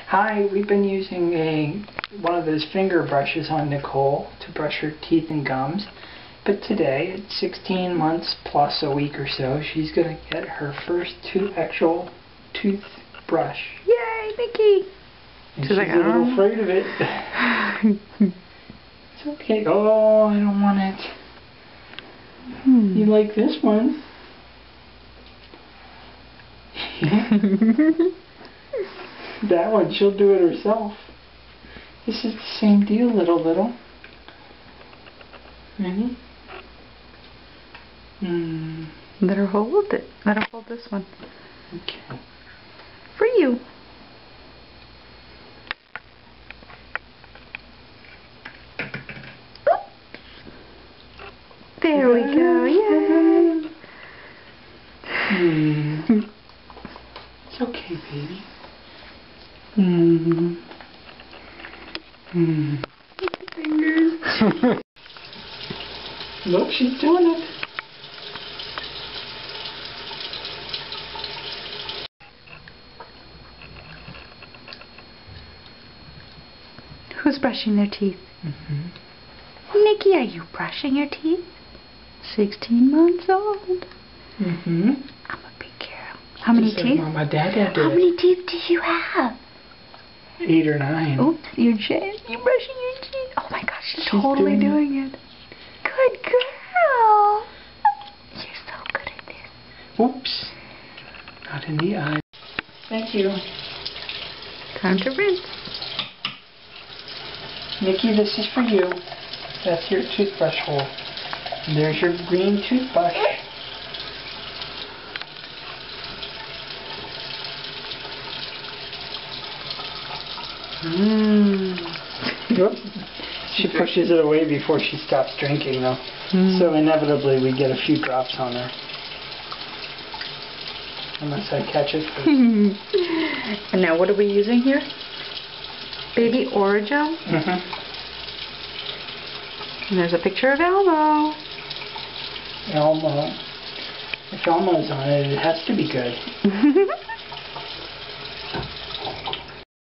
Hi, we've been using one of those finger brushes on Nicole to brush her teeth and gums. But today, at 16 months plus a week or so, she's going to get her first actual toothbrush. Yay, Nikki! She's like, a little afraid of it. It's okay. Oh, I don't want it. You like this one? That one, she'll do it herself. This is the same deal, little. Ready? Let her hold it. Let her hold this one. Okay. For you. There we go. Yay! It's okay, baby. Fingers. Look, she's doing it. Who's brushing their teeth? Nikki, are you brushing your teeth? 16 months old. I'm a big girl. How many teeth? Mama, Dad did How many teeth do you have? 8 or 9. Oops, you're brushing your teeth. Oh my gosh, she's totally doing it. Good girl. You're so good at this. Oops. Not in the eye. Thank you. Time to rinse. Nikki, this is for you. That's your toothbrush hole. And there's your green toothbrush. Whoops. She pushes it away before she stops drinking, though. So inevitably we get a few drops on her. Unless I catch it first. And now what are we using here? Baby Orajel? And there's a picture of Elmo. Elmo. If Elmo's on it, it has to be good.